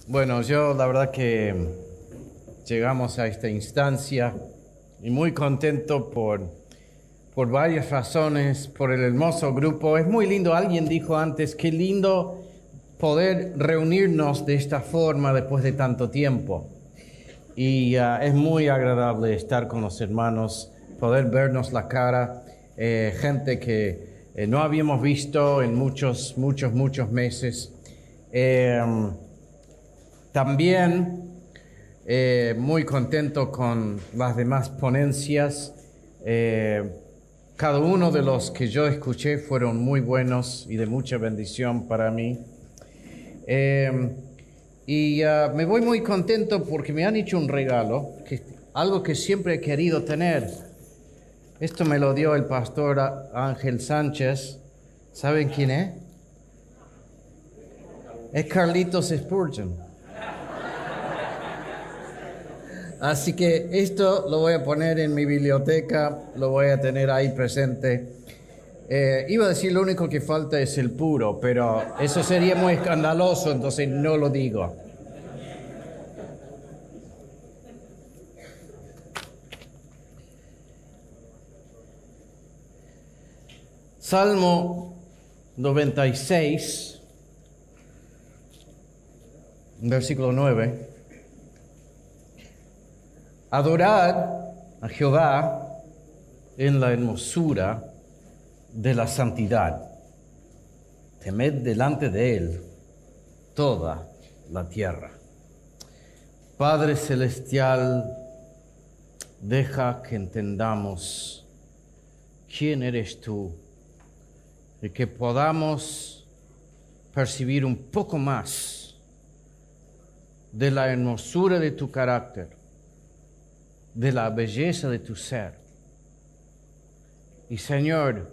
Bueno, yo la verdad que llegamos a esta instancia y muy contento por varias razones, por el hermoso grupo. Es muy lindo, alguien dijo antes, qué lindo poder reunirnos de esta forma después de tanto tiempo. Y es muy agradable estar con los hermanos, poder vernos la cara, gente que no habíamos visto en muchos meses. También muy contento con las demás ponencias. Cada uno de los que yo escuché fueron muy buenos y de mucha bendición para mí. Me voy muy contento porque me han hecho un regalo, algo que siempre he querido tener. Esto me lo dio el pastor Ángel Sánchez. ¿Saben quién es? Es Carlitos Spurgeon. Así que esto lo voy a poner en mi biblioteca, lo voy a tener ahí presente. Iba a decir lo único que falta es el puro, pero eso sería muy escandaloso, entonces no lo digo. Salmo 96, versículo 9. Adorad a Jehová en la hermosura de la santidad. Temed delante de él toda la tierra. Padre celestial, deja que entendamos quién eres tú y que podamos percibir un poco más de la hermosura de tu carácter, de la belleza de tu ser. Y Señor,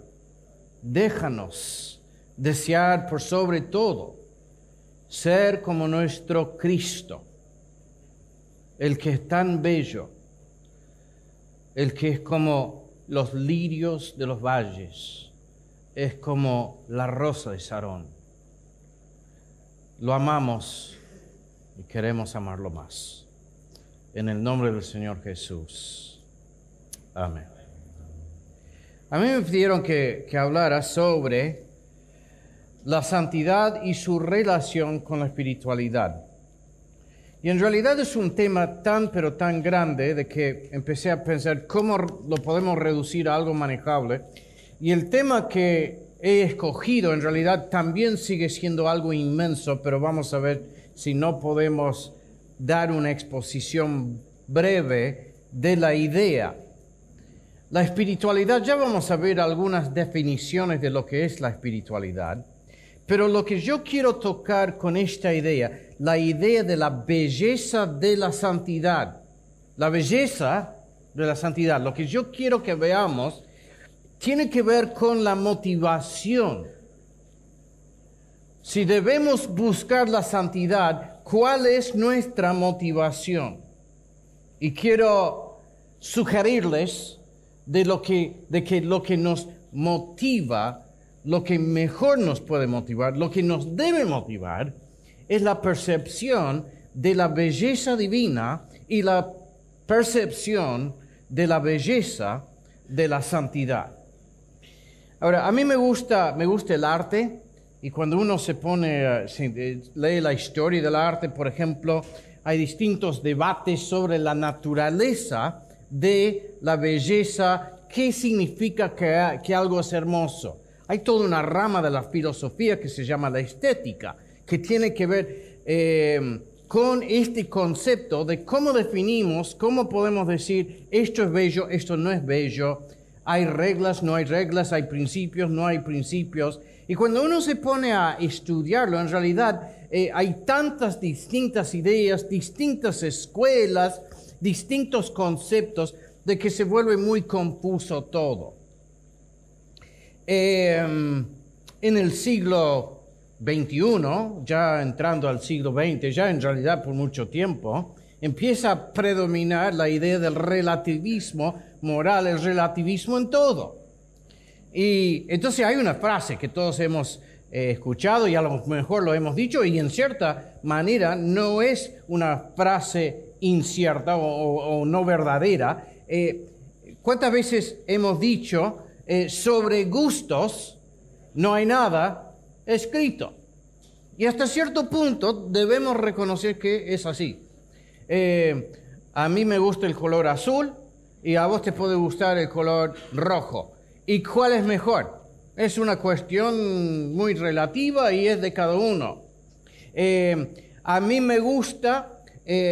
déjanos desear por sobre todo ser como nuestro Cristo, el que es tan bello, el que es como los lirios de los valles, es como la rosa de Sarón. Lo amamos y queremos amarlo más. En el nombre del Señor Jesús. Amén. A mí me pidieron que hablara sobre la santidad y su relación con la espiritualidad. Y en realidad es un tema pero tan grande de que empecé a pensar cómo lo podemos reducir a algo manejable. Y el tema que he escogido en realidad también sigue siendo algo inmenso, pero vamos a ver si no podemos dar una exposición breve de la idea. La espiritualidad, ya vamos a ver algunas definiciones de lo que es la espiritualidad, pero lo que yo quiero tocar con esta idea, la idea de la belleza de la santidad, la belleza de la santidad, lo que yo quiero que veamos, tiene que ver con la motivación. Si debemos buscar la santidad, ¿cuál es nuestra motivación? Y quiero sugerirles lo que nos motiva, lo que mejor nos puede motivar, lo que nos debe motivar, es la percepción de la belleza divina y la percepción de la belleza de la santidad. Ahora, a mí me gusta el arte. Y cuando uno lee la historia del arte, por ejemplo, hay distintos debates sobre la naturaleza de la belleza, qué significa que algo es hermoso. Hay toda una rama de la filosofía que se llama la estética, que tiene que ver con este concepto de cómo definimos, cómo podemos decir esto es bello, esto no es bello. Hay reglas, no hay reglas, hay principios, no hay principios. Y cuando uno se pone a estudiarlo, en realidad hay tantas distintas ideas, distintas escuelas, distintos conceptos, de que se vuelve muy confuso todo. En el siglo XXI, ya entrando al siglo XX, ya en realidad por mucho tiempo, empieza a predominar la idea del relativismo moral, el relativismo en todo. Y entonces hay una frase que todos hemos escuchado y a lo mejor lo hemos dicho, y en cierta manera no es una frase incierta o no verdadera. ¿Cuántas veces hemos dicho sobre gustos no hay nada escrito? Y hasta cierto punto debemos reconocer que es así. A mí me gusta el color azul y a vos te puede gustar el color rojo. ¿Y cuál es mejor? Es una cuestión muy relativa y es de cada uno. A mí me gusta,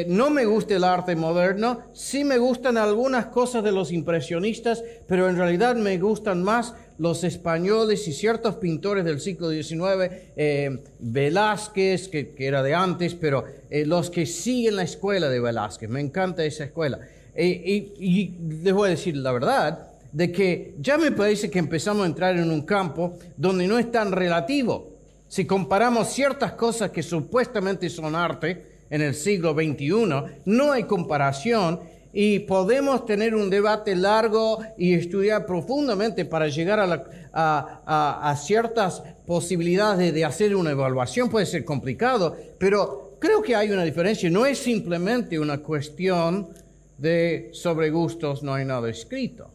no me gusta el arte moderno, sí me gustan algunas cosas de los impresionistas, pero en realidad me gustan más los españoles y ciertos pintores del siglo XIX, Velázquez, que era de antes, pero los que siguen la escuela de Velázquez. Me encanta esa escuela. Y les voy a decir la verdad, de que ya me parece que empezamos a entrar en un campo donde no es tan relativo. Si comparamos ciertas cosas que supuestamente son arte en el siglo XXI, no hay comparación y podemos tener un debate largo y estudiar profundamente para llegar a ciertas posibilidades de hacer una evaluación. Puede ser complicado, pero creo que hay una diferencia. No es simplemente una cuestión de sobre gustos, no hay nada escrito.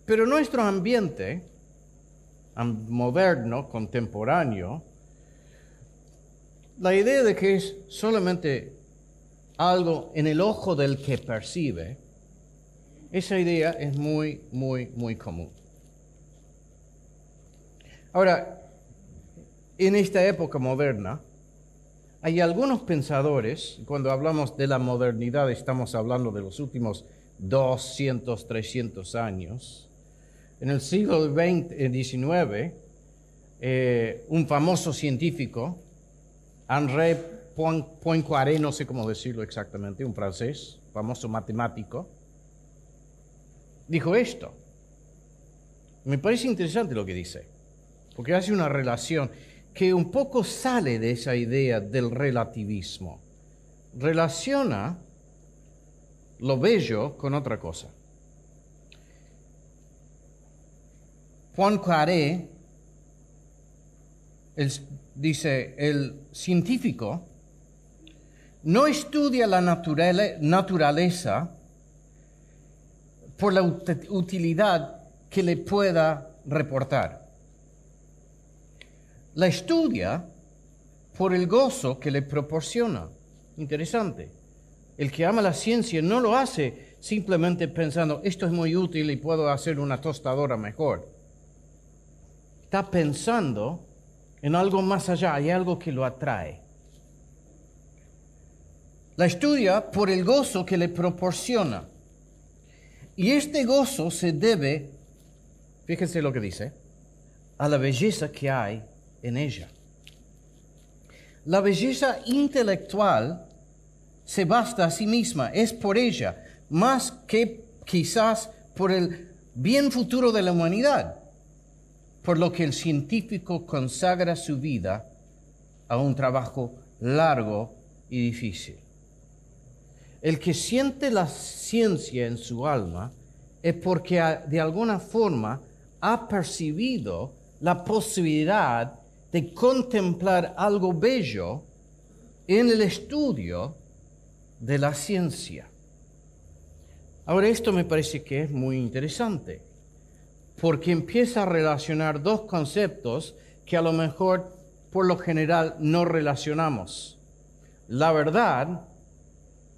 Pero nuestro ambiente moderno, contemporáneo, la idea de que es solamente algo en el ojo del que percibe, esa idea es muy, muy, muy común. Ahora, en esta época moderna, hay algunos pensadores, cuando hablamos de la modernidad estamos hablando de los últimos 200, 300 años. En el siglo XIX, un famoso científico, Henri Poincaré, no sé cómo decirlo exactamente, un francés, famoso matemático, dijo esto. Me parece interesante lo que dice, porque hace una relación que un poco sale de esa idea del relativismo. Relaciona lo bello con otra cosa. Poincaré dice, el científico no estudia la naturaleza por la utilidad que le pueda reportar. La estudia por el gozo que le proporciona. Interesante. El que ama la ciencia no lo hace simplemente pensando, esto es muy útil y puedo hacer una tostadora mejor. Está pensando en algo más allá, hay algo que lo atrae. La estudia por el gozo que le proporciona. Y este gozo se debe, fíjense lo que dice, a la belleza que hay en ella. La belleza intelectual se basta a sí misma, es por ella, más que quizás por el bien futuro de la humanidad, por lo que el científico consagra su vida a un trabajo largo y difícil. El que siente la ciencia en su alma es porque de alguna forma ha percibido la posibilidad de contemplar algo bello en el estudio de la ciencia. Ahora, esto me parece que es muy interesante, porque empieza a relacionar dos conceptos que a lo mejor, por lo general, no relacionamos: la verdad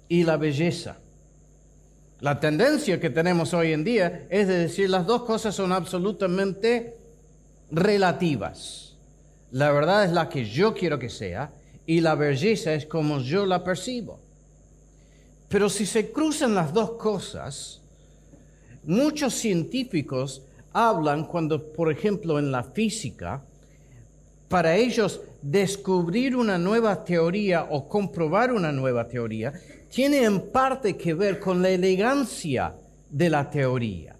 y la belleza. La tendencia que tenemos hoy en día es de decir las dos cosas son absolutamente relativas. La verdad es la que yo quiero que sea y la belleza es como yo la percibo. Pero si se cruzan las dos cosas, muchos científicos hablan cuando, por ejemplo, en la física, para ellos descubrir una nueva teoría o comprobar una nueva teoría tiene en parte que ver con la elegancia de la teoría.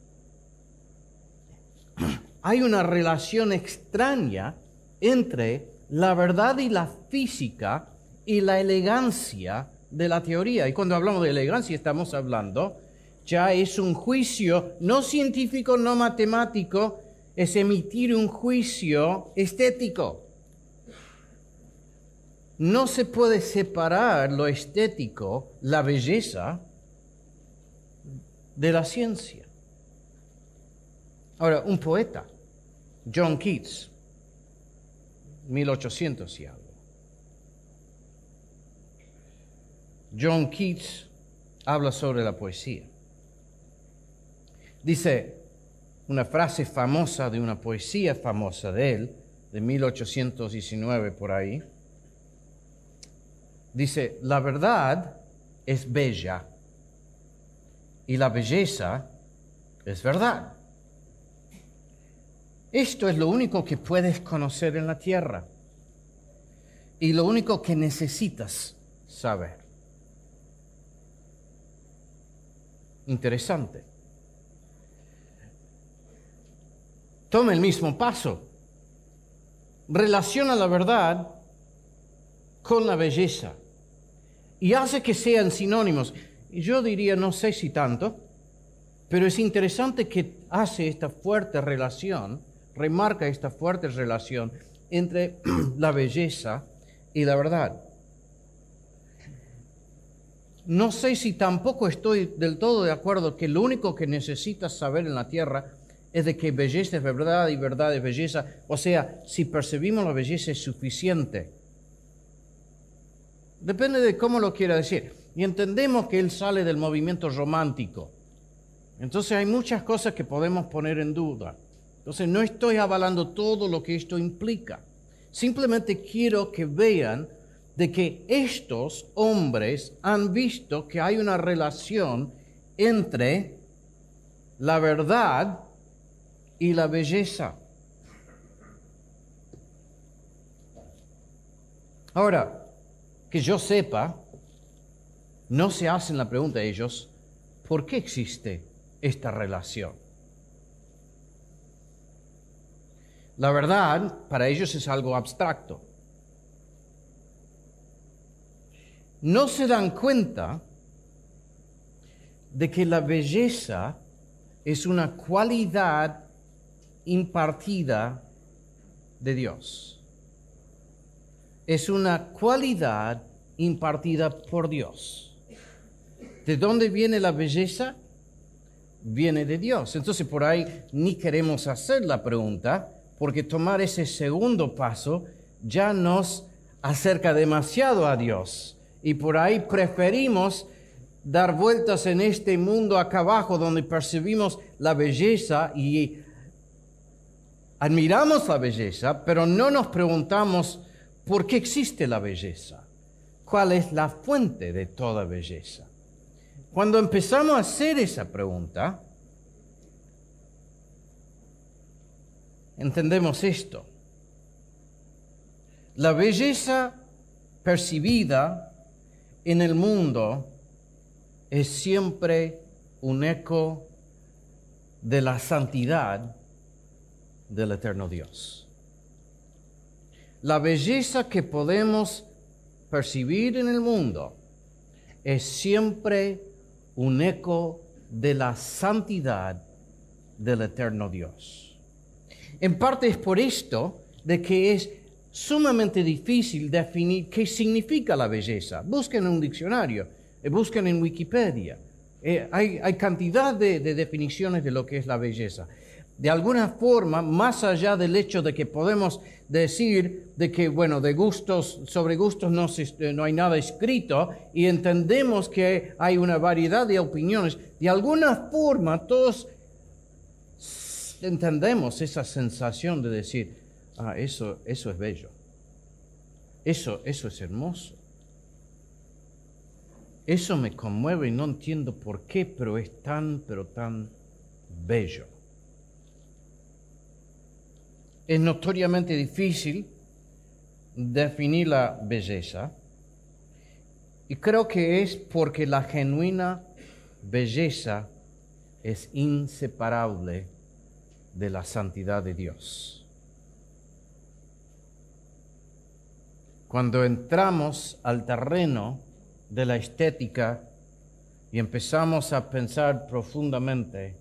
Hay una relación extraña entre la verdad y la física y la elegancia de la teoría. Y cuando hablamos de elegancia estamos hablando, ya es un juicio no científico, no matemático, es emitir un juicio estético. No se puede separar lo estético, la belleza, de la ciencia. Ahora, un poeta, John Keats, 1800 y algo. John Keats habla sobre la poesía. Dice una frase famosa de una poesía famosa de él, de 1819 por ahí. Dice, la verdad es bella y la belleza es verdad. Esto es lo único que puedes conocer en la tierra y lo único que necesitas saber. Interesante. Toma el mismo paso. Relaciona la verdad con la belleza y hace que sean sinónimos. Y yo diría, no sé si tanto, pero es interesante que hace esta fuerte relación, remarca esta fuerte relación entre la belleza y la verdad. No sé si tampoco estoy del todo de acuerdo que lo único que necesitas saber en la tierra es de que belleza es verdad y verdad es belleza. O sea, si percibimos la belleza es suficiente. Depende de cómo lo quiera decir. Y entendemos que él sale del movimiento romántico. Entonces hay muchas cosas que podemos poner en duda. Entonces no estoy avalando todo lo que esto implica. Simplemente quiero que vean de que estos hombres han visto que hay una relación entre la verdad y la belleza. Ahora, que yo sepa, no se hacen la pregunta ellos, ¿por qué existe esta relación? La verdad para ellos es algo abstracto. No se dan cuenta de que la belleza es una cualidad impartida de Dios. Es una cualidad impartida por Dios. ¿De dónde viene la belleza? Viene de Dios. Entonces por ahí ni queremos hacer la pregunta, porque tomar ese segundo paso ya nos acerca demasiado a Dios. Y por ahí preferimos dar vueltas en este mundo acá abajo donde percibimos la belleza y admiramos la belleza, pero no nos preguntamos por qué existe la belleza. ¿Cuál es la fuente de toda belleza? Cuando empezamos a hacer esa pregunta, entendemos esto. La belleza percibida en el mundo es siempre un eco de la santidad del eterno Dios. La belleza que podemos percibir en el mundo es siempre un eco de la santidad del eterno Dios. En parte es por esto de que es sumamente difícil definir qué significa la belleza. Busquen en un diccionario, busquen en Wikipedia. Hay cantidad de definiciones de lo que es la belleza. De alguna forma, más allá del hecho de que podemos decir de que, bueno, de gustos, sobre gustos no hay nada escrito y entendemos que hay una variedad de opiniones, de alguna forma todos entendemos esa sensación de decir, eso es bello, eso es hermoso, eso me conmueve y no entiendo por qué, pero es tan bello. Es notoriamente difícil definir la belleza y creo que es porque la genuina belleza es inseparable de la santidad de Dios. Cuando entramos al terreno de la estética y empezamos a pensar profundamente,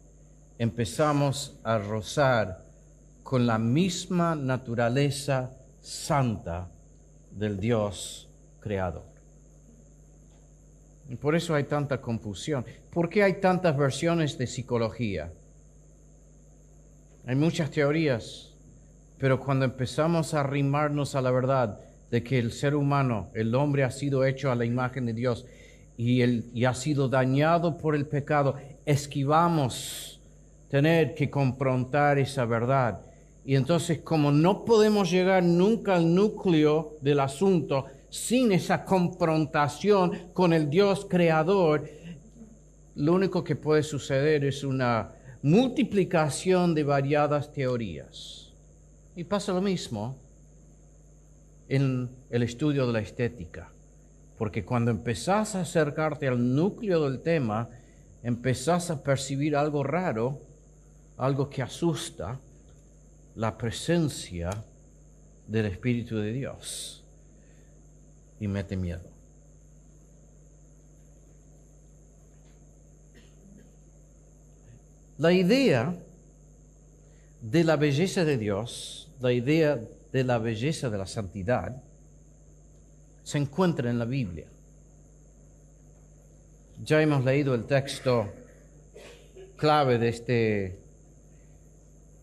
empezamos a rozar con la misma naturaleza santa del Dios creador. Y por eso hay tanta confusión. ¿Por qué hay tantas versiones de psicología? Hay muchas teorías, pero cuando empezamos a arrimarnos a la verdad de que el ser humano, el hombre ha sido hecho a la imagen de Dios y ha sido dañado por el pecado, esquivamos tener que confrontar esa verdad. Y entonces, como no podemos llegar nunca al núcleo del asunto sin esa confrontación con el Dios creador, lo único que puede suceder es una multiplicación de variadas teorías. Y pasa lo mismo en el estudio de la estética, porque cuando empezás a acercarte al núcleo del tema, empezás a percibir algo raro, algo que asusta, la presencia del Espíritu de Dios, y mete miedo. La idea de la belleza de Dios, la idea de la belleza de la santidad, se encuentra en la Biblia. Ya hemos leído el texto clave de este,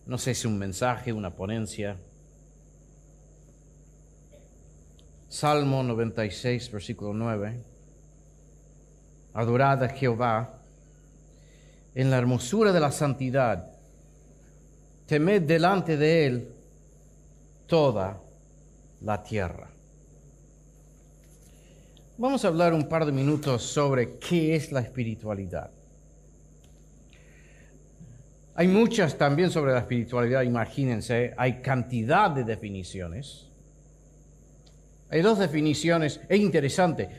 no sé si un mensaje, una ponencia. Salmo 96, versículo 9. Adorad a Jehová en la hermosura de la santidad. Temed delante de él toda la tierra. Vamos a hablar un par de minutos sobre qué es la espiritualidad. Hay muchas también sobre la espiritualidad, imagínense, hay cantidad de definiciones. Hay dos definiciones, es interesante.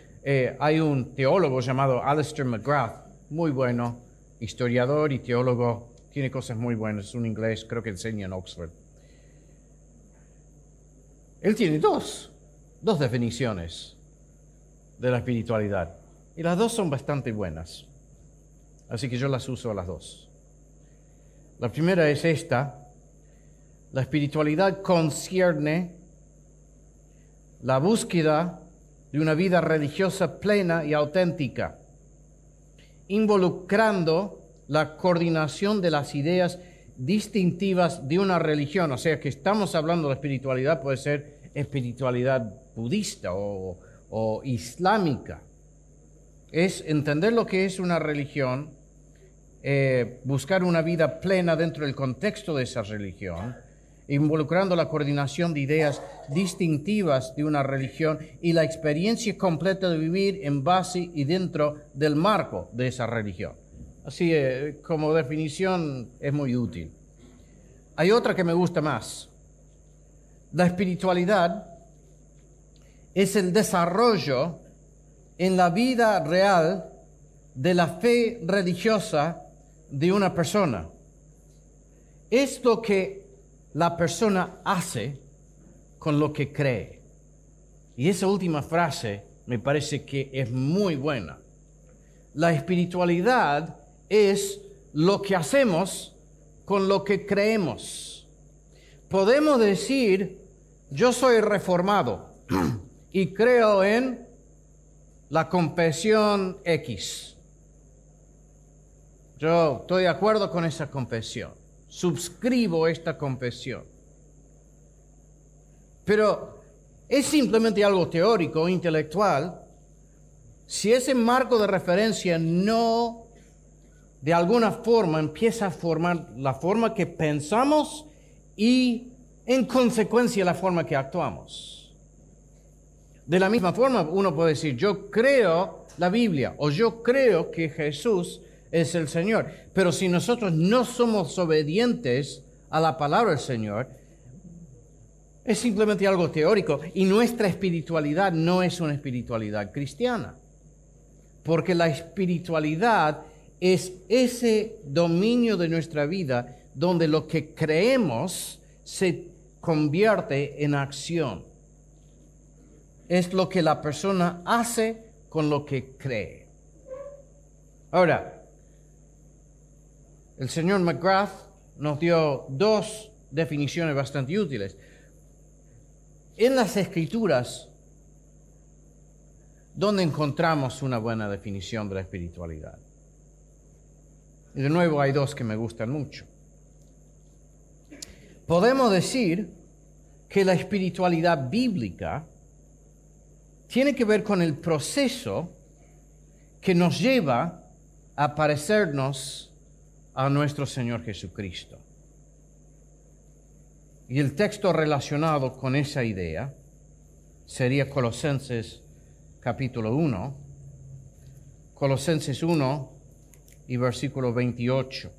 Hay un teólogo llamado Alistair McGrath, muy bueno, historiador y teólogo, tiene cosas muy buenas, es un inglés, creo que enseña en Oxford. Él tiene dos definiciones de la espiritualidad, y las dos son bastante buenas, así que yo las uso a las dos. La primera es esta: la espiritualidad concierne la búsqueda de una vida religiosa plena y auténtica, involucrando la coordinación de las ideas distintivas de una religión. O sea que estamos hablando de espiritualidad, puede ser espiritualidad budista o islámica. Es entender lo que es una religión, buscar una vida plena dentro del contexto de esa religión, involucrando la coordinación de ideas distintivas de una religión y la experiencia completa de vivir en base y dentro del marco de esa religión. Así, como definición, es muy útil. Hay otra que me gusta más. La espiritualidad es el desarrollo en la vida real de la fe religiosa de una persona. Es lo que la persona hace con lo que cree. Y esa última frase me parece que es muy buena. La espiritualidad es lo que hacemos con lo que creemos. Podemos decir, yo soy reformado y creo en la confesión X. Yo estoy de acuerdo con esa confesión. Suscribo esta confesión. Pero es simplemente algo teórico, intelectual, si ese marco de referencia no de alguna forma empieza a formar la forma que pensamos y en consecuencia la forma que actuamos. De la misma forma uno puede decir, yo creo la Biblia o yo creo que Jesús es el Señor. Pero si nosotros no somos obedientes a la palabra del Señor, es simplemente algo teórico y nuestra espiritualidad no es una espiritualidad cristiana. Porque la espiritualidad es ese dominio de nuestra vida donde lo que creemos se convierte en acción. Es lo que la persona hace con lo que cree. Ahora, el señor McGrath nos dio dos definiciones bastante útiles. En las Escrituras, ¿dónde encontramos una buena definición de la espiritualidad? Y de nuevo hay dos que me gustan mucho. Podemos decir que la espiritualidad bíblica tiene que ver con el proceso que nos lleva a parecernos a nuestro Señor Jesucristo. Y el texto relacionado con esa idea sería Colosenses capítulo 1, Colosenses 1 y versículo 28.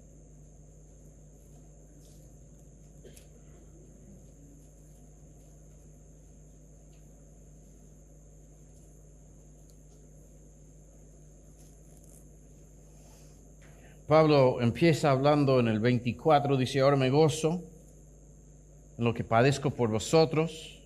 Pablo empieza hablando en el 24, dice: ahora me gozo en lo que padezco por vosotros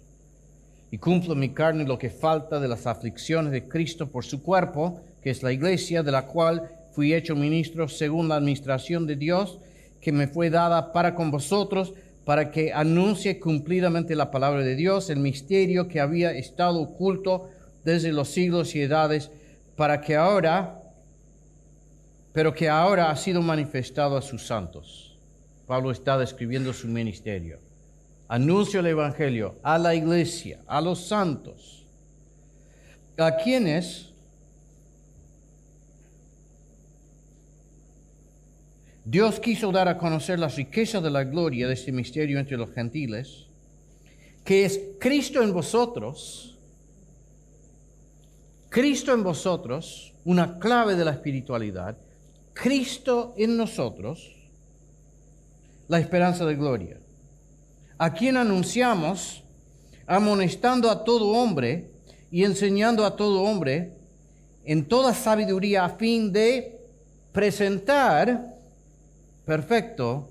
y cumplo en mi carne lo que falta de las aflicciones de Cristo por su cuerpo, que es la iglesia, de la cual fui hecho ministro según la administración de Dios, que me fue dada para con vosotros, para que anuncie cumplidamente la palabra de Dios, el misterio que había estado oculto desde los siglos y edades, pero que ahora ha sido manifestado a sus santos. Pablo está describiendo su ministerio. Anuncio el evangelio a la iglesia, a los santos, a quienes Dios quiso dar a conocer las riquezas de la gloria de este misterio entre los gentiles, que es Cristo en vosotros. Cristo en vosotros, una clave de la espiritualidad. Cristo en nosotros, la esperanza de gloria, a quien anunciamos, amonestando a todo hombre y enseñando a todo hombre en toda sabiduría, a fin de presentar perfecto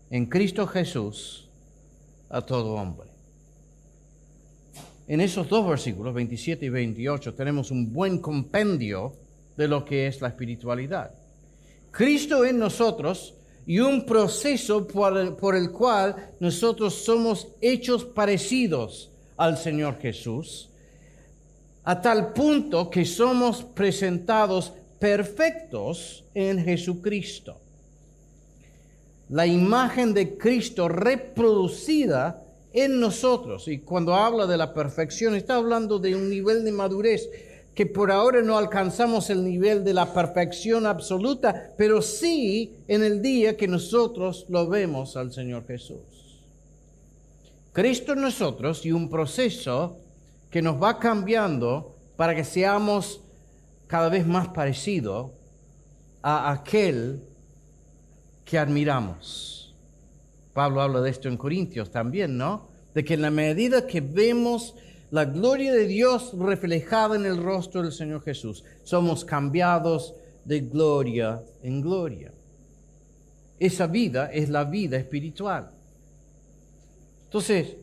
en Cristo Jesús a todo hombre. En esos dos versículos, 27 y 28, tenemos un buen compendio de lo que es la espiritualidad. Cristo en nosotros y un proceso por el cual nosotros somos hechos parecidos al Señor Jesús, a tal punto que somos presentados perfectos en Jesucristo. La imagen de Cristo reproducida en nosotros. Y cuando habla de la perfección, está hablando de un nivel de madurez que por ahora no alcanzamos el nivel de la perfección absoluta, pero sí en el día que nosotros lo vemos al Señor Jesús. Cristo en nosotros y un proceso que nos va cambiando para que seamos cada vez más parecidos a aquel que admiramos. Pablo habla de esto en Corintios también, ¿no? De que en la medida que vemos la gloria de Dios reflejada en el rostro del Señor Jesús, somos cambiados de gloria en gloria. Esa vida es la vida espiritual. Entonces,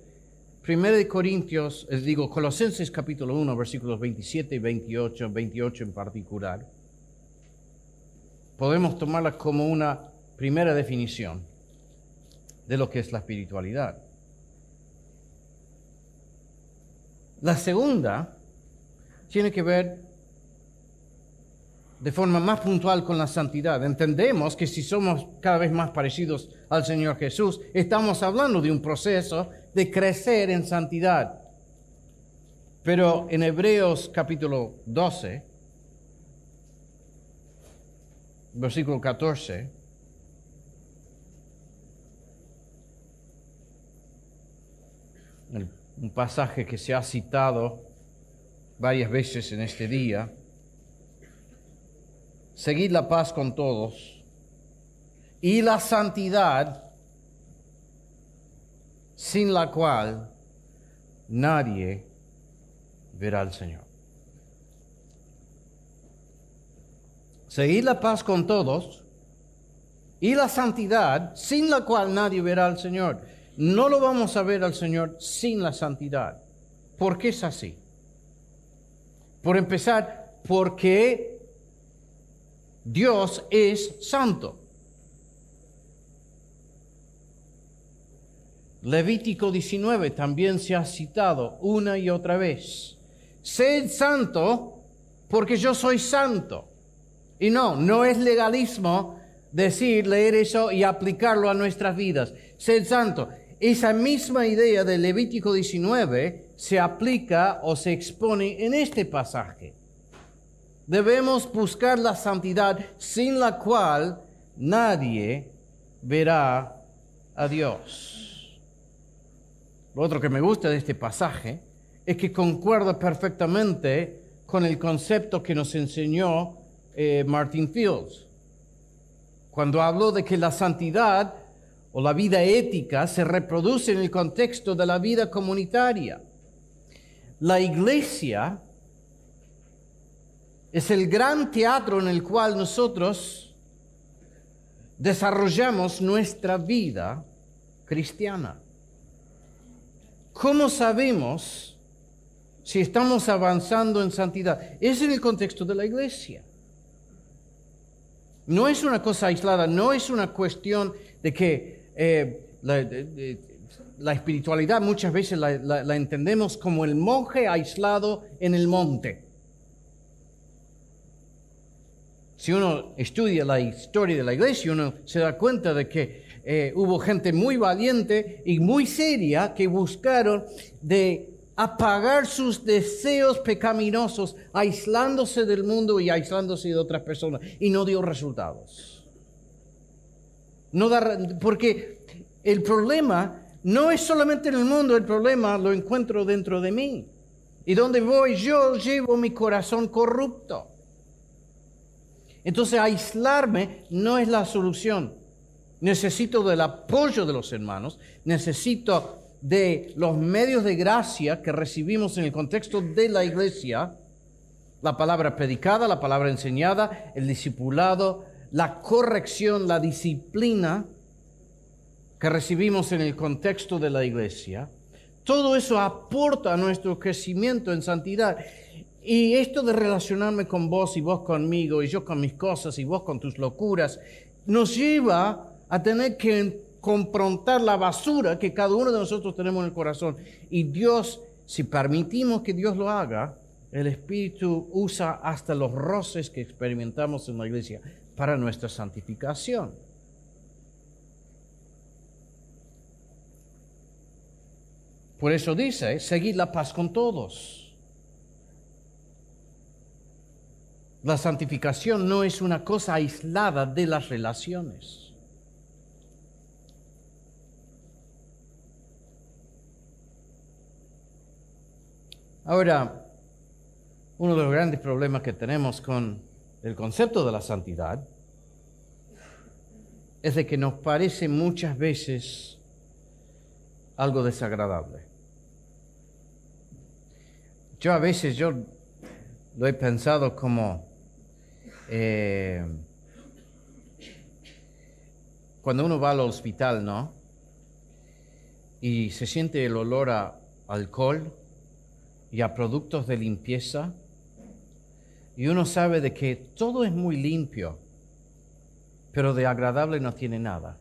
1 Corintios, Colosenses capítulo 1, versículos 27 y 28 en particular, podemos tomarla como una primera definición de lo que es la espiritualidad. La segunda tiene que ver de forma más puntual con la santidad. Entendemos que si somos cada vez más parecidos al Señor Jesús, estamos hablando de un proceso de crecer en santidad. Pero en Hebreos capítulo 12, versículo 14, un pasaje que se ha citado varias veces en este día: seguid la paz con todos y la santidad, sin la cual nadie verá al Señor. Seguid la paz con todos y la santidad, sin la cual nadie verá al Señor. No lo vamos a ver al Señor sin la santidad. ¿Por qué es así? Por empezar, porque Dios es santo. Levítico 19 también se ha citado una y otra vez. Sed santo porque yo soy santo. Y no es legalismo leer eso y aplicarlo a nuestras vidas. Sed santo. Esa misma idea de Levítico 19 se aplica o se expone en este pasaje. Debemos buscar la santidad sin la cual nadie verá a Dios. Lo otro que me gusta de este pasaje es que concuerda perfectamente con el concepto que nos enseñó Martin Fields, cuando habló de que la santidad o la vida ética se reproduce en el contexto de la vida comunitaria. La iglesia es el gran teatro en el cual nosotros desarrollamos nuestra vida cristiana. ¿Cómo sabemos si estamos avanzando en santidad? Es en el contexto de la iglesia. No es una cosa aislada, no es una cuestión de que la espiritualidad muchas veces la entendemos como el monje aislado en el monte. Si uno estudia la historia de la iglesia, uno se da cuenta de que hubo gente muy valiente y muy seria que buscaron de apagar sus deseos pecaminosos, aislándose del mundo y aislándose de otras personas, y no dio resultados. Porque el problema no es solamente en el mundo, el problema lo encuentro dentro de mí. Y donde voy yo llevo mi corazón corrupto. Entonces aislarme no es la solución. Necesito del apoyo de los hermanos, necesito de los medios de gracia que recibimos en el contexto de la iglesia, la palabra predicada, la palabra enseñada, el discipulado, la corrección, la disciplina que recibimos en el contexto de la iglesia. Todo eso aporta a nuestro crecimiento en santidad. Y esto de relacionarme con vos y vos conmigo y yo con mis cosas y vos con tus locuras, nos lleva a tener que confrontar la basura que cada uno de nosotros tenemos en el corazón. Y Dios, si permitimos que Dios lo haga, el Espíritu usa hasta los roces que experimentamos en la iglesia para nuestra santificación. Por eso dice, seguid la paz con todos. La santificación no es una cosa aislada de las relaciones. Ahora, uno de los grandes problemas que tenemos con el concepto de la santidad es de que nos parece muchas veces algo desagradable. Yo a veces lo he pensado como cuando uno va al hospital, ¿no? Y se siente el olor a alcohol y a productos de limpieza, y uno sabe de que todo es muy limpio, pero de agradable no tiene nada.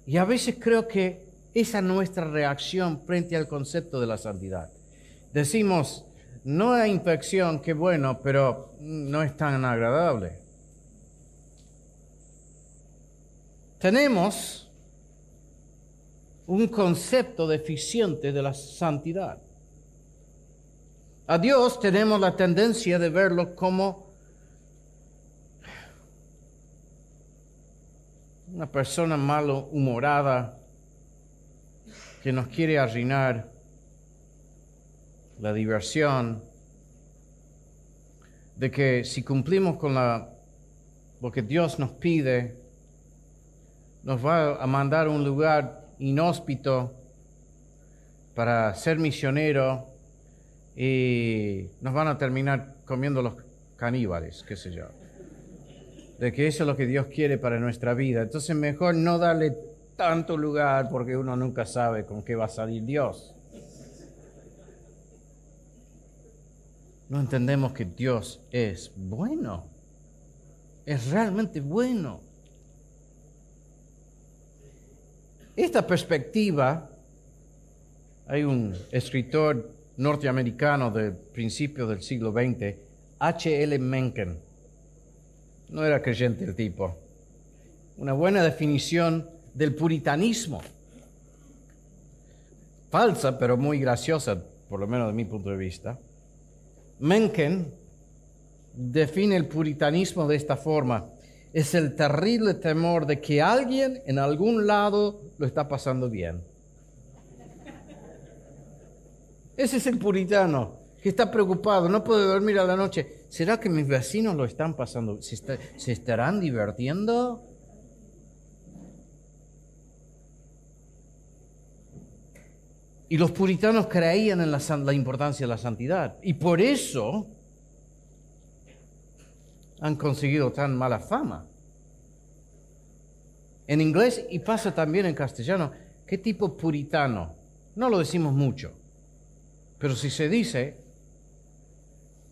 Y a veces creo que esa es nuestra reacción frente al concepto de la santidad. Decimos, no hay infección, qué bueno, pero no es tan agradable. Tenemos un concepto deficiente de la santidad. A Dios tenemos la tendencia de verlo como una persona malhumorada que nos quiere arruinar la diversión, de que si cumplimos con lo que Dios nos pide, nos va a mandar a un lugar inhóspito para ser misionero y nos van a terminar comiendo los caníbales, qué sé yo. De que eso es lo que Dios quiere para nuestra vida. Entonces mejor no darle tanto lugar porque uno nunca sabe con qué va a salir Dios. No entendemos que Dios es bueno. Es realmente bueno. Esta perspectiva, hay un escritor norteamericano del principio del siglo XX, H.L. Mencken. No era creyente el tipo. Una buena definición del puritanismo. Falsa, pero muy graciosa, por lo menos de mi punto de vista. Mencken define el puritanismo de esta forma: es el terrible temor de que alguien en algún lado lo está pasando bien. Ese es el puritano, que está preocupado, no puede dormir a la noche. ¿Será que mis vecinos lo están pasando? ¿Se estarán divirtiendo? Y los puritanos creían en la importancia de la santidad. Y por eso han conseguido tan mala fama. En inglés, y pasa también en castellano, ¿qué tipo puritano? No lo decimos mucho. Pero si se dice,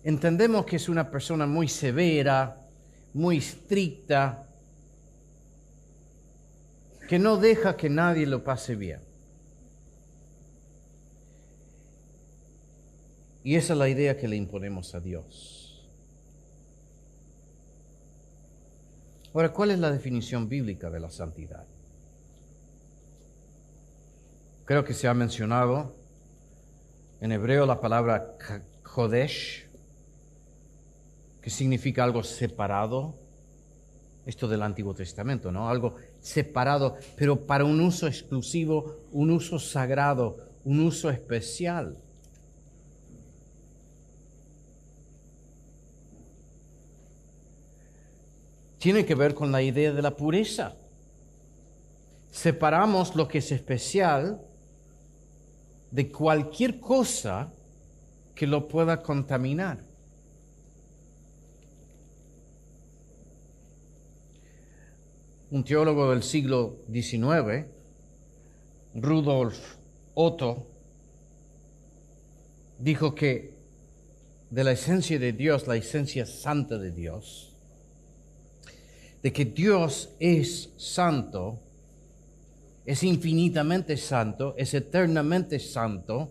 entendemos que es una persona muy severa, muy estricta, que no deja que nadie lo pase bien. Y esa es la idea que le imponemos a Dios. Ahora, ¿cuál es la definición bíblica de la santidad? Creo que se ha mencionado en hebreo la palabra kodesh, que significa algo separado. Esto del Antiguo Testamento, ¿no? Algo separado, pero para un uso exclusivo, un uso sagrado, un uso especial. Tiene que ver con la idea de la pureza. Separamos lo que es especial de cualquier cosa que lo pueda contaminar. Un teólogo del siglo XIX, Rudolf Otto, dijo que de la esencia de Dios, la esencia santa de Dios, de que Dios es santo, es infinitamente santo, es eternamente santo,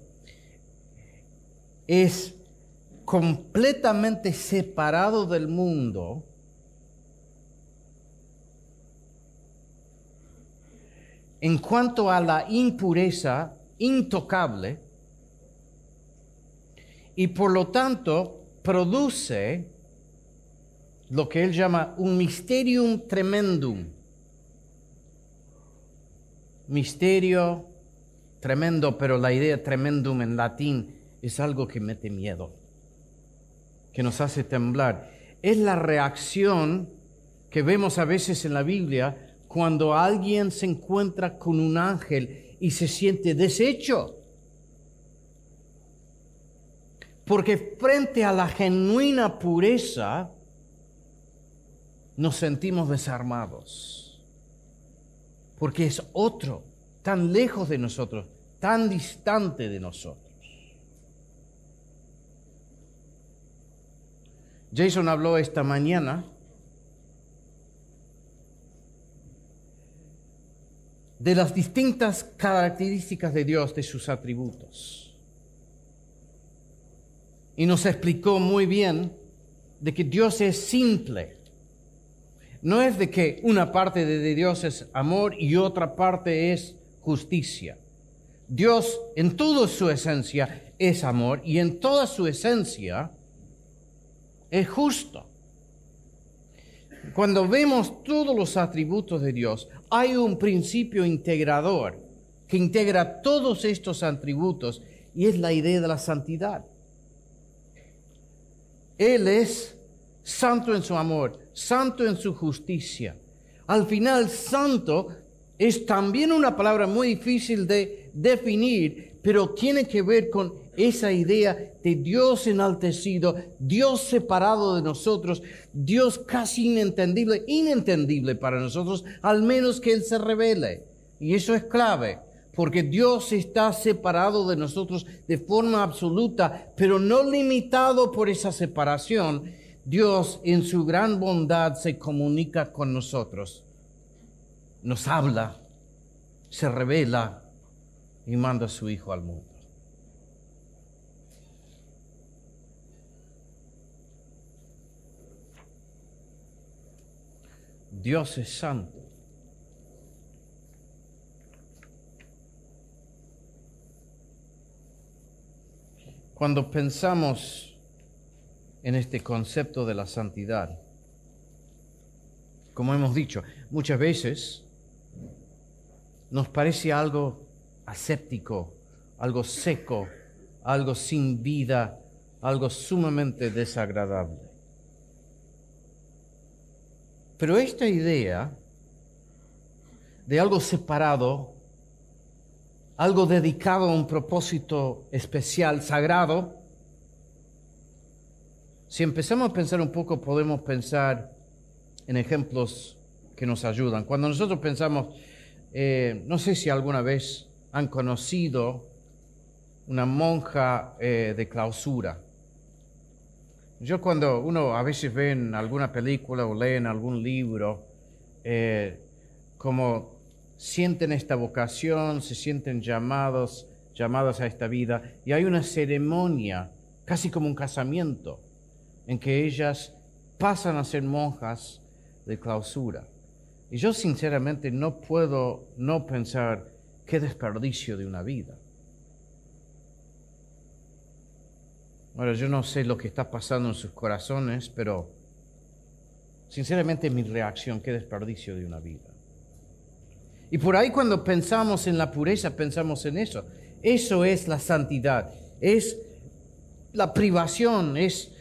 es completamente separado del mundo, en cuanto a la impureza, intocable, y por lo tanto produce lo que él llama un mysterium tremendum. Misterio tremendo, pero la idea tremendum en latín es algo que mete miedo, que nos hace temblar. Es la reacción que vemos a veces en la Biblia cuando alguien se encuentra con un ángel y se siente deshecho. Porque frente a la genuina pureza nos sentimos desarmados. Porque es otro, tan lejos de nosotros, tan distante de nosotros. Jason habló esta mañana de las distintas características de Dios, de sus atributos. Y nos explicó muy bien de que Dios es simple. No es de que una parte de Dios es amor y otra parte es justicia. Dios en toda su esencia es amor y en toda su esencia es justo. Cuando vemos todos los atributos de Dios, hay un principio integrador que integra todos estos atributos y es la idea de la santidad. Él es santo en su amor, santo en su justicia. Al final, santo es también una palabra muy difícil de definir, pero tiene que ver con esa idea de Dios enaltecido, Dios separado de nosotros, Dios casi inentendible para nosotros, al menos que Él se revele. Y eso es clave, porque Dios está separado de nosotros de forma absoluta, pero no limitado por esa separación. Dios en su gran bondad se comunica con nosotros, nos habla, se revela y manda a su Hijo al mundo. Dios es santo. Cuando pensamos en este concepto de la santidad, como hemos dicho, muchas veces nos parece algo aséptico, algo seco, algo sin vida, algo sumamente desagradable. Pero esta idea de algo separado, algo dedicado a un propósito especial, sagrado, si empezamos a pensar un poco, podemos pensar en ejemplos que nos ayudan. Cuando nosotros pensamos, no sé si alguna vez han conocido una monja de clausura. Yo cuando uno a veces ve en alguna película o lee en algún libro, como sienten esta vocación, se sienten llamados a esta vida, y hay una ceremonia, casi como un casamiento, en que ellas pasan a ser monjas de clausura. Y yo sinceramente no puedo no pensar qué desperdicio de una vida. Ahora, yo no sé lo que está pasando en sus corazones, pero sinceramente mi reacción, qué desperdicio de una vida. Y por ahí cuando pensamos en la pureza, pensamos en eso. Eso es la santidad, es la privación, es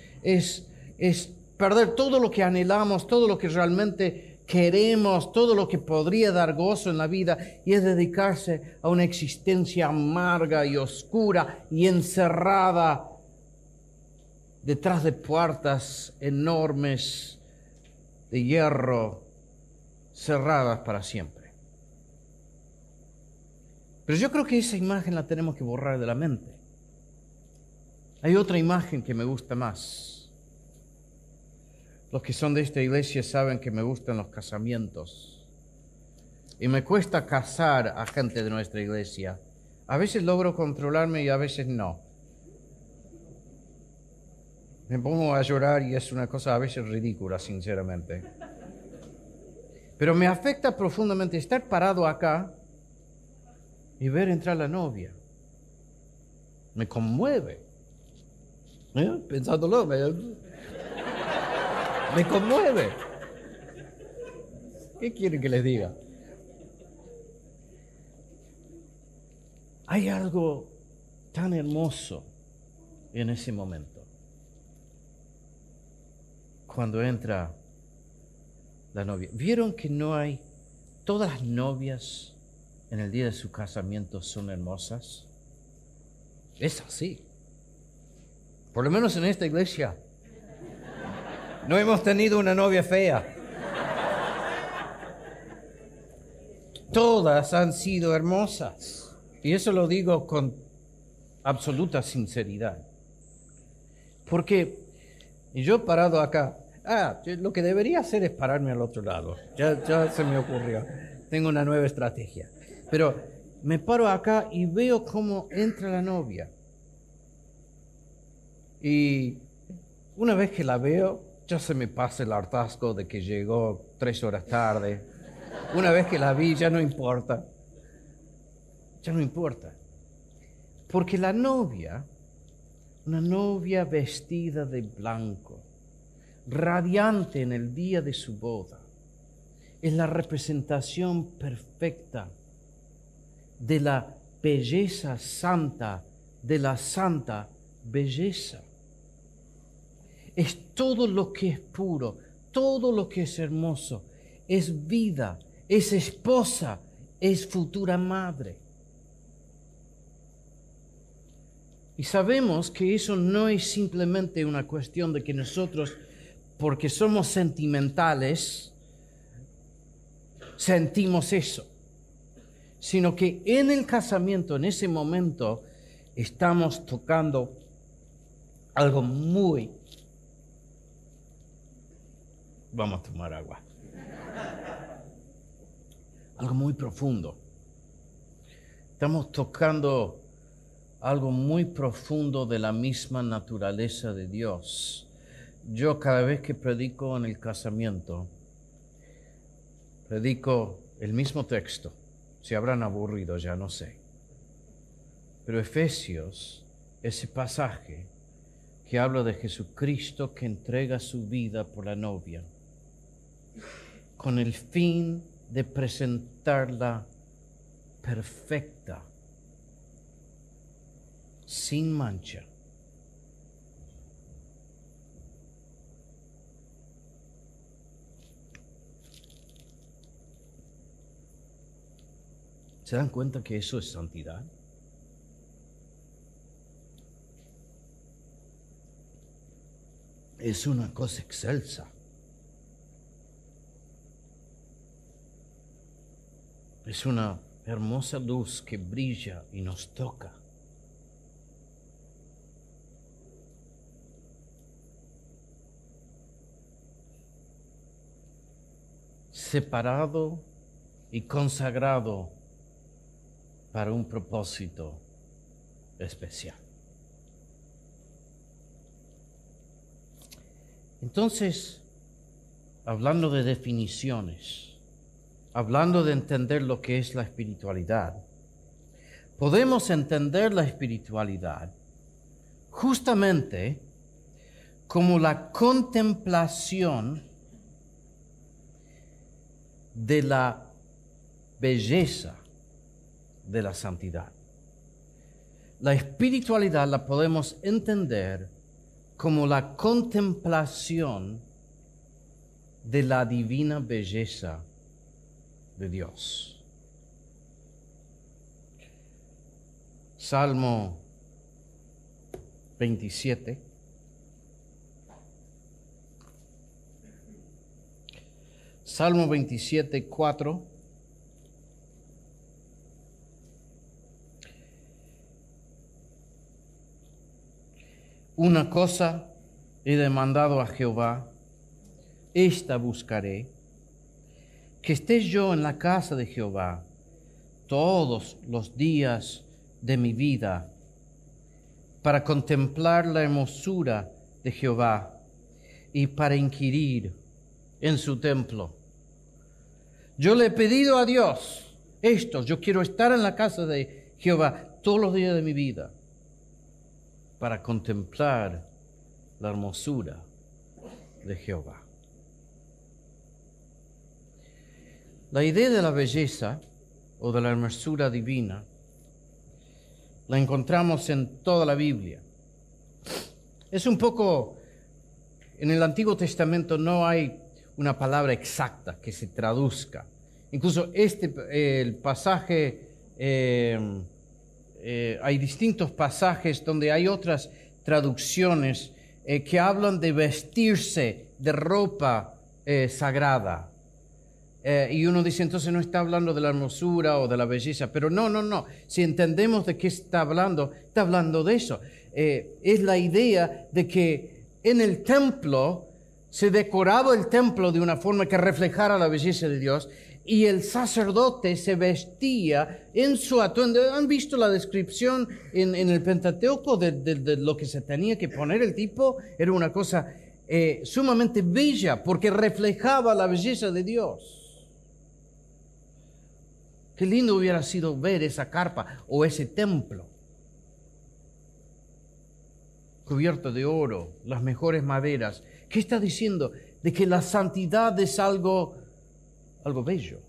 perder todo lo que anhelamos, todo lo que realmente queremos, todo lo que podría dar gozo en la vida, y es dedicarse a una existencia amarga y oscura y encerrada detrás de puertas enormes de hierro cerradas para siempre. Pero yo creo que esa imagen la tenemos que borrar de la mente. Hay otra imagen que me gusta más. Los que son de esta iglesia saben que me gustan los casamientos. Y me cuesta casar a gente de nuestra iglesia. A veces logro controlarme y a veces no. Me pongo a llorar y es una cosa a veces ridícula, sinceramente. Pero me afecta profundamente estar parado acá y ver entrar la novia. Me conmueve. Pensándolo, me conmueve. ¿Qué quieren que les diga? Hay algo tan hermoso en ese momento. Cuando entra la novia. ¿Vieron que no hay, todas las novias en el día de su casamiento son hermosas? Es así. Por lo menos en esta iglesia. No hemos tenido una novia fea. Todas han sido hermosas. Y eso lo digo con absoluta sinceridad. Porque yo parado acá, lo que debería hacer es pararme al otro lado. Ya se me ocurrió. Tengo una nueva estrategia. Pero me paro acá y veo cómo entra la novia. Y una vez que la veo, ya se me pasa el hartazgo de que llegó 3 horas tarde. Una vez que la vi, ya no importa. Ya no importa. Porque la novia, una novia vestida de blanco, radiante en el día de su boda, es la representación perfecta de la belleza santa, de la santa belleza. Es todo lo que es puro, todo lo que es hermoso, es vida, es esposa, es futura madre. Y sabemos que eso no es simplemente una cuestión de que nosotros, porque somos sentimentales, sentimos eso, sino que en el casamiento, en ese momento, estamos tocando algo muy... Vamos a tomar agua. Algo muy profundo. Estamos tocando algo muy profundo de la misma naturaleza de Dios. Yo cada vez que predico en el casamiento, predico el mismo texto. Se habrán aburrido, ya no sé. Pero Efesios, ese pasaje que habla de Jesucristo que entrega su vida por la novia, con el fin de presentarla perfecta, sin mancha. ¿Se dan cuenta que eso es santidad? Es una cosa excelsa. Es una hermosa luz que brilla y nos toca. Separado y consagrado para un propósito especial. Entonces, hablando de definiciones, hablando de entender lo que es la espiritualidad, podemos entender la espiritualidad justamente como la contemplación de la belleza de la santidad. La espiritualidad la podemos entender como la contemplación de la divina belleza de Dios. Salmo 27. Salmo 27, 4. Una cosa he demandado a Jehová, esta buscaré, que esté yo en la casa de Jehová todos los días de mi vida, para contemplar la hermosura de Jehová y para inquirir en su templo. Yo le he pedido a Dios esto, yo quiero estar en la casa de Jehová todos los días de mi vida, para contemplar la hermosura de Jehová. La idea de la belleza o de la hermosura divina la encontramos en toda la Biblia. Es un poco, en el Antiguo Testamento no hay una palabra exacta que se traduzca. Incluso el pasaje, hay distintos pasajes donde hay otras traducciones que hablan de vestirse de ropa sagrada. Y uno dice, entonces no está hablando de la hermosura o de la belleza, pero no. Si entendemos de qué está hablando de eso. Es la idea de que en el templo se decoraba el templo de una forma que reflejara la belleza de Dios, y el sacerdote se vestía en su atuendo. ¿Han visto la descripción en el Pentateuco de lo que se tenía que poner el tipo? Era una cosa sumamente bella porque reflejaba la belleza de Dios. Qué lindo hubiera sido ver esa carpa o ese templo cubierto de oro, las mejores maderas. ¿Qué está diciendo? De que la santidad es algo bello.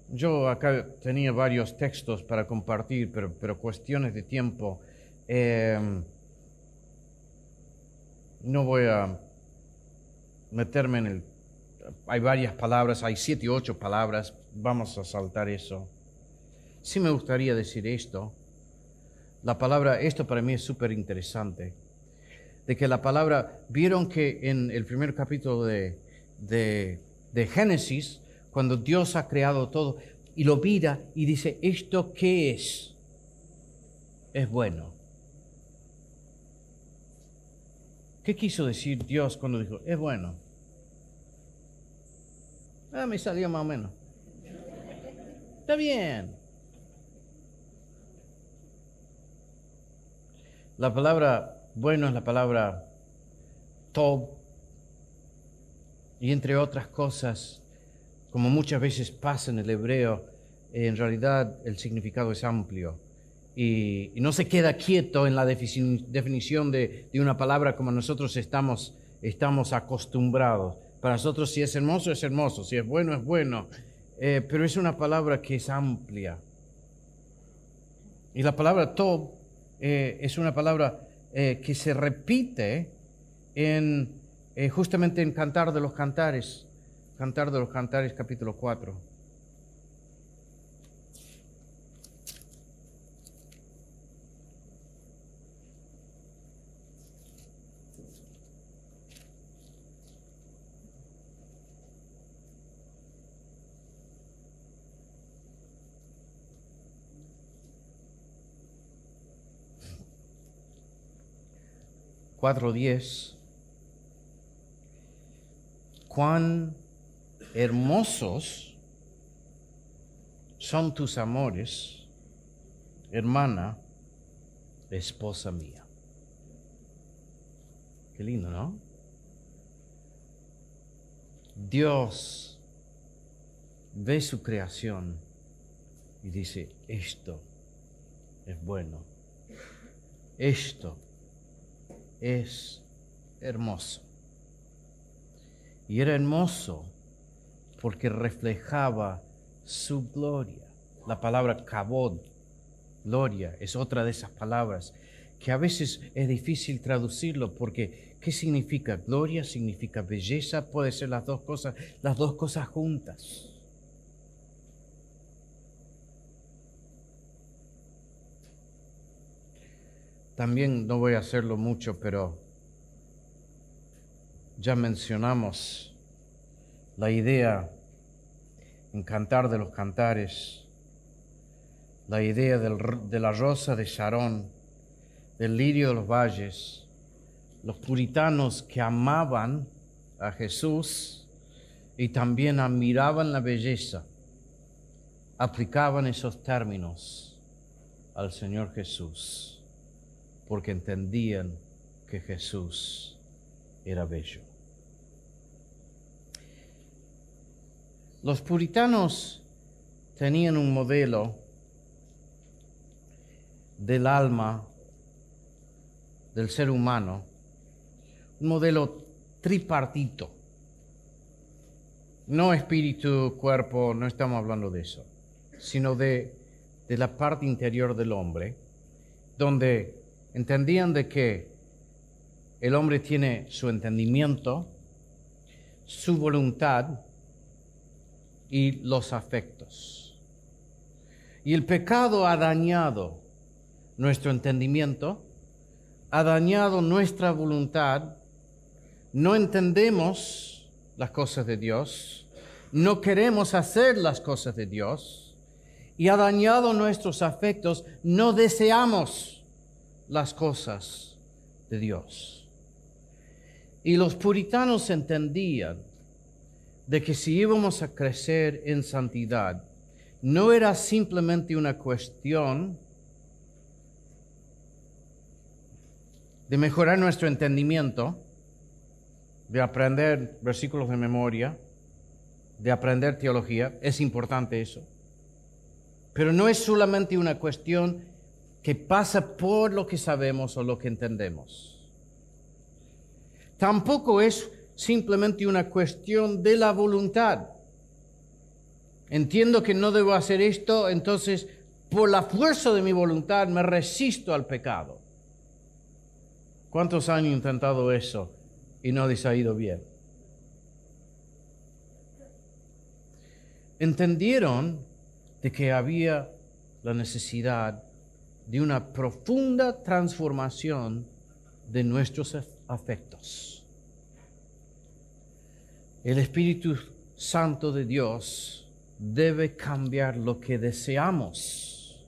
Yo acá tenía varios textos para compartir, pero cuestiones de tiempo. No voy a meterme en el... Hay varias palabras, hay 7 u 8 palabras, vamos a saltar eso. Sí me gustaría decir esto. La palabra, esto para mí es súper interesante, de que la palabra, vieron que en el primer capítulo de Génesis, cuando Dios ha creado todo, y lo mira y dice, ¿esto qué es? Es bueno. ¿Qué quiso decir Dios cuando dijo, es bueno? Me salió más o menos. Está bien. La palabra bueno es la palabra tov. Y entre otras cosas, como muchas veces pasa en el hebreo, en realidad el significado es amplio. Y no se queda quieto en la definición de una palabra como nosotros estamos acostumbrados. Para nosotros si es hermoso, si es bueno. Pero es una palabra que es amplia. Y la palabra tov es una palabra que se repite justamente en Cantar de los Cantares capítulo 4. Cuán hermosos son tus amores, hermana, esposa mía. Qué lindo, ¿no? Dios ve su creación y dice, esto es bueno, esto es hermoso. Y era hermoso porque reflejaba su gloria. La palabra kabod, gloria, es otra de esas palabras que a veces es difícil traducirlo porque ¿qué significa? Gloria significa belleza, puede ser las dos cosas juntas. También no voy a hacerlo mucho, pero ya mencionamos la idea en Cantar de los Cantares, la idea de la rosa de Sharon, del lirio de los valles, los puritanos que amaban a Jesús y también admiraban la belleza, aplicaban esos términos al Señor Jesús, porque entendían que Jesús era bello. Los puritanos tenían un modelo del alma del ser humano, un modelo tripartito. No espíritu, cuerpo, no estamos hablando de eso, sino de la parte interior del hombre, donde entendían de que el hombre tiene su entendimiento, su voluntad y los afectos. Y el pecado ha dañado nuestro entendimiento, ha dañado nuestra voluntad, no entendemos las cosas de Dios, no queremos hacer las cosas de Dios, y ha dañado nuestros afectos, no deseamos las cosas de Dios. Y los puritanos entendían de que si íbamos a crecer en santidad, no era simplemente una cuestión de mejorar nuestro entendimiento, de aprender versículos de memoria, de aprender teología, es importante eso. Pero no es solamente una cuestión que pasa por lo que sabemos o lo que entendemos. Tampoco es simplemente una cuestión de la voluntad. Entiendo que no debo hacer esto, entonces por la fuerza de mi voluntad me resisto al pecado. ¿Cuántos han intentado eso y no les ha ido bien? Entendieron de que había la necesidad de una profunda transformación de nuestros afectos. El Espíritu Santo de Dios debe cambiar lo que deseamos.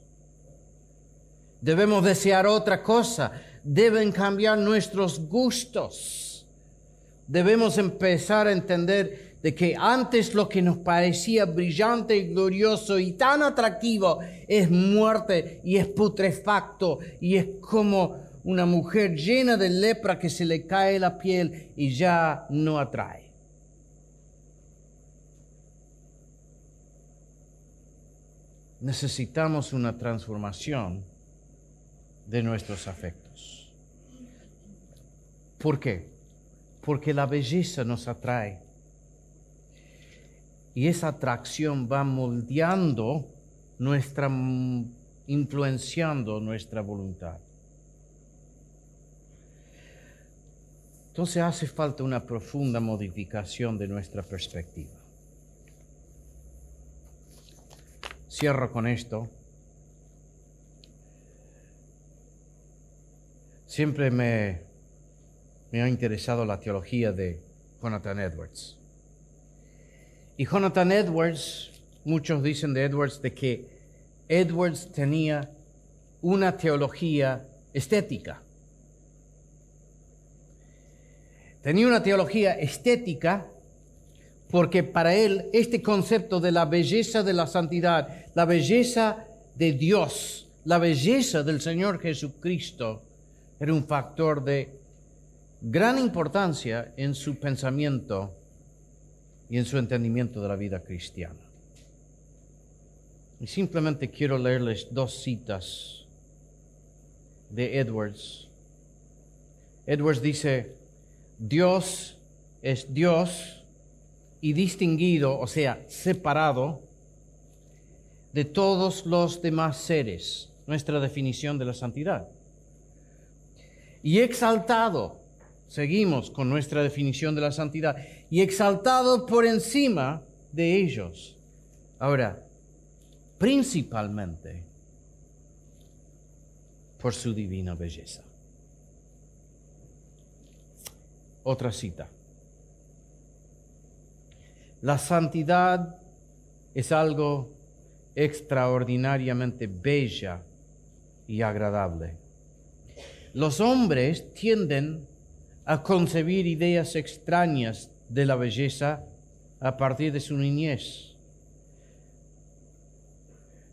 Debemos desear otra cosa. Deben cambiar nuestros gustos. Debemos empezar a entender de que antes lo que nos parecía brillante y glorioso y tan atractivo es muerte y es putrefacto y es como una mujer llena de lepra que se le cae la piel y ya no atrae. Necesitamos una transformación de nuestros afectos. ¿Por qué? Porque la belleza nos atrae. Y esa atracción va moldeando influenciando nuestra voluntad. Entonces hace falta una profunda modificación de nuestra perspectiva. Cierro con esto. Siempre me ha interesado la teología de Jonathan Edwards. Y Jonathan Edwards, muchos dicen de Edwards de que Edwards tenía una teología estética. Tenía una teología estética porque para él este concepto de la belleza de la santidad, la belleza de Dios, la belleza del Señor Jesucristo, era un factor de gran importancia en su pensamiento y en su entendimiento de la vida cristiana. Y simplemente quiero leerles dos citas de Edwards. Edwards dice, Dios es Dios y distinguido, o sea, separado de todos los demás seres, nuestra definición de la santidad. Y exaltado, seguimos con nuestra definición de la santidad, y exaltado por encima de ellos. Ahora, principalmente por su divina belleza. Otra cita. La santidad es algo extraordinariamente bella y agradable. Los hombres tienden a concebir ideas extrañas de la belleza a partir de su niñez,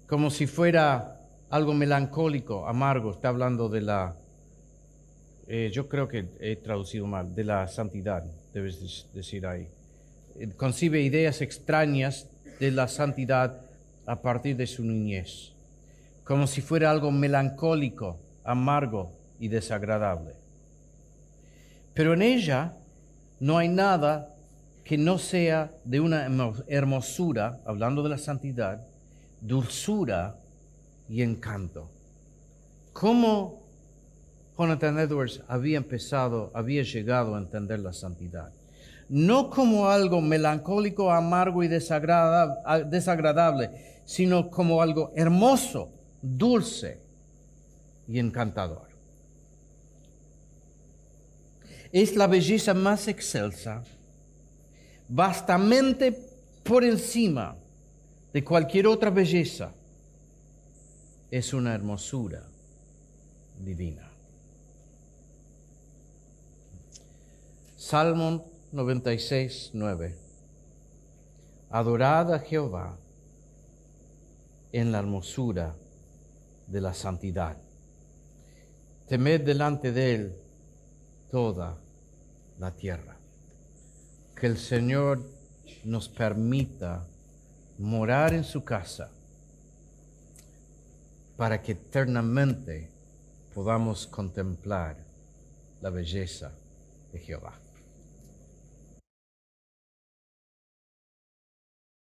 como si fuera algo melancólico, amargo. Está hablando de la, yo creo que he traducido mal, de la santidad, debes decir ahí. Concibe ideas extrañas de la santidad a partir de su niñez, como si fuera algo melancólico, amargo y desagradable. Pero en ella no hay nada que no sea de una hermosura, hablando de la santidad, dulzura y encanto. ¿Cómo Jonathan Edwards había llegado a entender la santidad? No como algo melancólico, amargo y desagradable, sino como algo hermoso, dulce y encantador. Es la belleza más excelsa, vastamente por encima de cualquier otra belleza. Es una hermosura divina. Salmo 96, 9. Adorad a Jehová en la hermosura de la santidad. Temed delante de él toda la tierra. Que el Señor nos permita morar en su casa para que eternamente podamos contemplar la belleza de Jehová.